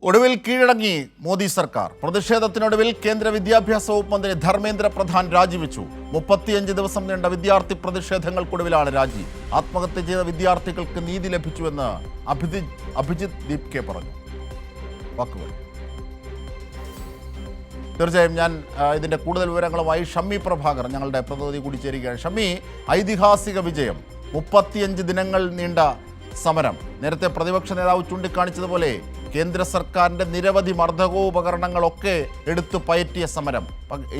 ഒടുവിൽ കീഴടങ്ങി മോദി സർക്കാർ. പ്രതിഷേധത്തിനൊടുവിൽ കേന്ദ്ര വിദ്യാഭ്യാസ വകുപ്പ് മന്ത്രി ധർമ്മേന്ദ്ര പ്രധാൻ രാജിവെച്ചു. 35 ദിവസം നീണ്ട വിദ്യാർത്ഥി പ്രതിഷേധങ്ങൾക്കൊടുവിലാണ് രാജി. ആത്മഹത്യ ചെയ്ത വിദ്യാർത്ഥികൾക്ക് നീതി ലഭിച്ചുവെന്ന് അഭിജിത് ദീപ്കെ പറഞ്ഞു. വാക്കുകൾ തീർച്ചയായും ഞാൻ ഇതിൻ്റെ കൂടുതൽ വിവരങ്ങളുമായി ഷമ്മി പ്രഭാകർ ഞങ്ങളുടെ പ്രതിനിധി കൂടി ചേരുകയാണ്. ഷമ്മി, ഐതിഹാസിക വിജയം, 35 ദിനങ്ങൾ നീണ്ട സമരം. നേരത്തെ പ്രതിപക്ഷ നേതാവ് ചൂണ്ടിക്കാണിച്ചതുപോലെ കേന്ദ്ര സർക്കാരിൻ്റെ നിരവധി മർദ്ദകോപകരണങ്ങളൊക്കെ എടുത്തു പയറ്റിയ സമരം,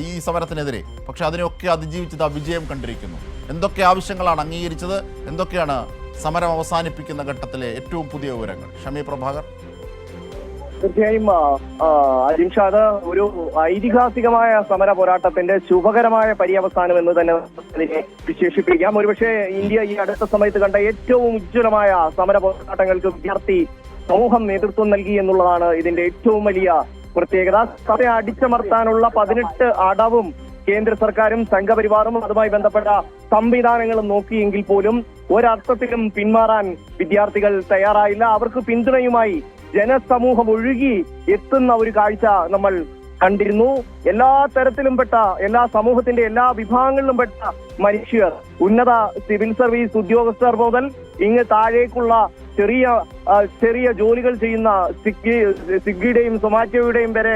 ഈ സമരത്തിനെതിരെ. പക്ഷെ അതിനെയൊക്കെ അതിജീവിച്ചത് ആ വിജയം കണ്ടിരിക്കുന്നു. എന്തൊക്കെ ആവശ്യങ്ങളാണ് അംഗീകരിച്ചത്? എന്തൊക്കെയാണ് സമരം അവസാനിപ്പിക്കുന്ന ഘട്ടത്തിലെ ഏറ്റവും പുതിയ വിവരങ്ങൾ? ഷമി പ്രഭാകർ. തീർച്ചയായും അജിംഷാദ്, ഒരു ഐതിഹാസികമായ സമര പോരാട്ടത്തിന്റെ ശുഭകരമായ പര്യവസാനം എന്ന് തന്നെ ഇതിനെ വിശേഷിപ്പിക്കാം. ഒരുപക്ഷെ ഇന്ത്യ ഈ അടുത്ത സമയത്ത് കണ്ട ഏറ്റവും ഉജ്ജ്വലമായ സമര പോരാട്ടങ്ങൾക്ക് വിദ്യാർത്ഥി സമൂഹം നേതൃത്വം നൽകി എന്നുള്ളതാണ് ഇതിന്റെ ഏറ്റവും വലിയ പ്രത്യേകത. സമരം അടിച്ചമർത്താനുള്ള 18 അടവും കേന്ദ്ര സർക്കാരും സംഘപരിവാറും അതുമായി ബന്ധപ്പെട്ട സംവിധാനങ്ങളും നോക്കിയെങ്കിൽ പോലും ഒരർത്ഥത്തിലും പിന്മാറാൻ വിദ്യാർത്ഥികൾ തയ്യാറായില്ല. അവർക്ക് പിന്തുണയുമായി ജനസമൂഹം ഒഴുകി എത്തുന്ന ഒരു കാഴ്ച നമ്മൾ കണ്ടിരുന്നു. എല്ലാ തരത്തിലും പെട്ട, എല്ലാ സമൂഹത്തിന്റെ എല്ലാ വിഭാഗങ്ങളിലും പെട്ട മനുഷ്യർ, ഉന്നത സിവിൽ സർവീസ് ഉദ്യോഗസ്ഥർ മുതൽ ഇങ്ങ് താഴേക്കുള്ള ചെറിയ ജോലികൾ ചെയ്യുന്ന സ്വിഗ്ഗിയുടെയും സൊമാറ്റോയുടെയും വരെ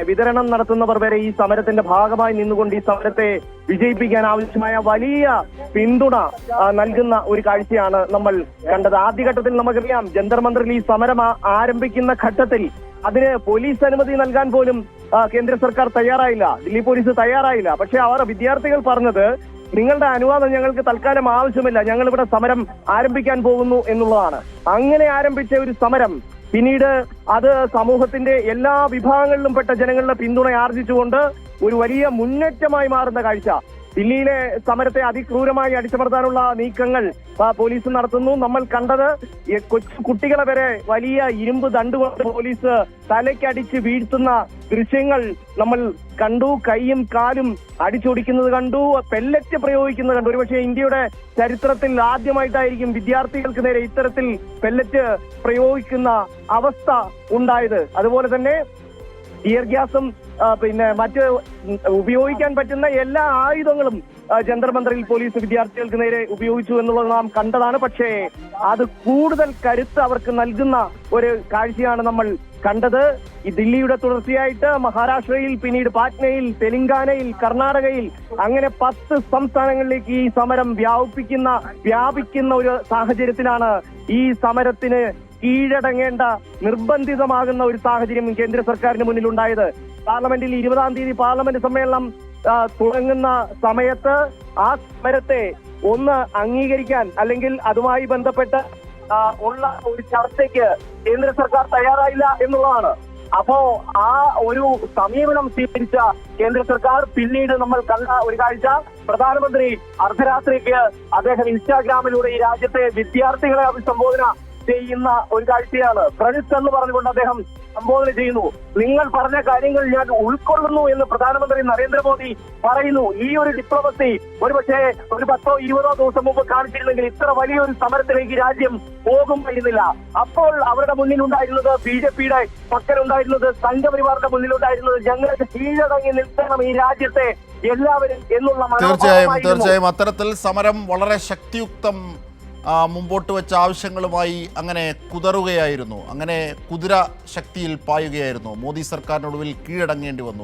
വിതരണം നടത്തുന്നവർ വരെ ഈ സമരത്തിന്റെ ഭാഗമായി നിന്നുകൊണ്ട് ഈ സമരത്തെ വിജയിപ്പിക്കാൻ ആവശ്യമായ വലിയ പിന്തുണ നൽകുന്ന ഒരു കാഴ്ചയാണ് നമ്മൾ കണ്ടത്. ആദ്യഘട്ടത്തിൽ നമുക്കറിയാം, ജന്തർ മന്ദിറിൽ ഈ സമരം ആരംഭിക്കുന്ന ഘട്ടത്തിൽ അതിന് പോലീസ് അനുമതി നൽകാൻ പോലും കേന്ദ്ര സർക്കാർ തയ്യാറായില്ല, ദില്ലി പോലീസ് തയ്യാറായില്ല. പക്ഷെ അവർ വിദ്യാർത്ഥികൾ പറഞ്ഞത്, നിങ്ങളുടെ അനുവാദം ഞങ്ങൾക്ക് തൽക്കാലം ആവശ്യമില്ല, ഞങ്ങൾ ഇവിടെ സമരം ആരംഭിക്കാൻ പോകുന്നു എന്നുള്ളതാണ്. അങ്ങനെ ആരംഭിച്ച ഒരു സമരം പിന്നീട് അത് സമൂഹത്തിന്റെ എല്ലാ വിഭാഗങ്ങളിലും പെട്ട ജനങ്ങളുടെ പിന്തുണ ആർജിച്ചുകൊണ്ട് ഒരു വലിയ മുന്നേറ്റമായി മാറുന്ന കാഴ്ച. ദില്ലിയിലെ സമരത്തെ അതിക്രൂരമായി അടിച്ചമർത്താനുള്ള നീക്കങ്ങൾ പോലീസ് നടത്തുന്നു. നമ്മൾ കണ്ടത് കൊച്ചു കുട്ടികളെ വരെ വലിയ ഇരുമ്പ് ദണ്ടുകൊണ്ട് പോലീസ് തലയ്ക്കടിച്ച് വീഴ്ത്തുന്ന ദൃശ്യങ്ങൾ നമ്മൾ കണ്ടു. കൈയും കാലും അടിച്ചൊടിക്കുന്നത് കണ്ടു, പെല്ലറ്റ് പ്രയോഗിക്കുന്നത് കണ്ടു. ഒരുപക്ഷെ ഇന്ത്യയുടെ ചരിത്രത്തിൽ ആദ്യമായിട്ടായിരിക്കും വിദ്യാർത്ഥികൾക്ക് നേരെ ഇത്തരത്തിൽ പെല്ലറ്റ് പ്രയോഗിക്കുന്ന അവസ്ഥ ഉണ്ടായത്. അതുപോലെ തന്നെ ടിയർ ഗ്യാസും പിന്നെ മറ്റ് ഉപയോഗിക്കാൻ പറ്റുന്ന എല്ലാ ആയുധങ്ങളും ജന്തർ മന്ദിറിൽ പോലീസ് വിദ്യാർത്ഥികൾക്ക് നേരെ ഉപയോഗിച്ചു എന്നുള്ളത് നാം കണ്ടതാണ്. പക്ഷേ അത് കൂടുതൽ കരുത്ത് അവർക്ക് നൽകുന്ന ഒരു കാഴ്ചയാണ് നമ്മൾ കണ്ടത്. ഈ ദില്ലിയുടെ തുടർച്ചയായിട്ട് മഹാരാഷ്ട്രയിൽ, പിന്നീട് പാറ്റ്നയിൽ, തെലങ്കാനയിൽ, കർണാടകയിൽ, അങ്ങനെ 10 സംസ്ഥാനങ്ങളിലേക്ക് ഈ സമരം വ്യാപിക്കുന്ന ഒരു സാഹചര്യത്തിലാണ് ഈ സമരത്തിന് കീഴടങ്ങേണ്ട നിർബന്ധിതമാകുന്ന ഒരു സാഹചര്യം കേന്ദ്ര സർക്കാരിന് മുന്നിലുണ്ടായത്. പാർലമെന്റിൽ 20-ാം തീയതി പാർലമെന്റ് സമ്മേളനം തുടങ്ങുന്ന സമയത്ത് ആ സമരത്തെ ഒന്ന് അംഗീകരിക്കാൻ, അല്ലെങ്കിൽ അതുമായി ബന്ധപ്പെട്ട് ഉള്ള ഒരു ചർച്ചയ്ക്ക് കേന്ദ്ര സർക്കാർ തയ്യാറായില്ല എന്നുള്ളതാണ്. അപ്പോ ആ ഒരു സമീപനം സ്വീകരിച്ച കേന്ദ്ര സർക്കാർ പിന്നീട് നമ്മൾ കണ്ട ഒരു കാഴ്ച, പ്രധാനമന്ത്രി അർദ്ധരാത്രിക്ക് അദ്ദേഹം ഇൻസ്റ്റാഗ്രാമിലൂടെ ഈ രാജ്യത്തെ വിദ്യാർത്ഥികളെ അഭിസംബോധന ചെയ്യുന്ന ഒരു കാഴ്ചയാണ്. ഫ്രണ്ട്സ് എന്ന് പറഞ്ഞുകൊണ്ട് അദ്ദേഹം സംബോധന ചെയ്യുന്നു. നിങ്ങൾ പറഞ്ഞ കാര്യങ്ങൾ ഞാൻ ഉൾക്കൊള്ളുന്നു എന്ന് പ്രധാനമന്ത്രി നരേന്ദ്രമോദി പറയുന്നു. ഈ ഒരു ഡിപ്ലോമസി ഒരുപക്ഷെ ഒരു 10-20 ദിവസം മുമ്പ് കാണിച്ചിരുന്നെങ്കിൽ ഇത്ര വലിയൊരു സമരത്തിലേക്ക് രാജ്യം പോകുമായിരുന്നില്ല. അപ്പോൾ അവരുടെ മുന്നിലുണ്ടായിരുന്നത്, BJPയുടെ പക്കലുണ്ടായിരുന്നത്, സംഘപരിവാറിന്റെ മുന്നിലുണ്ടായിരുന്നത്, ഞങ്ങൾക്ക് കീഴടങ്ങി നിൽക്കണം ഈ രാജ്യത്തെ എല്ലാവരും എന്നുള്ള. തീർച്ചയായും അത്തരത്തിൽ സമരം വളരെ ശക്തിയുക്തം മുമ്പോട്ട് വെച്ച ആവശ്യങ്ങളുമായി അങ്ങനെ കുതറുകയായിരുന്നു, അങ്ങനെ കുതിര ശക്തിയിൽ പായുകയായിരുന്നു. മോദി സർക്കാരിനൊടുവിൽ കീഴടങ്ങേണ്ടി വന്നു.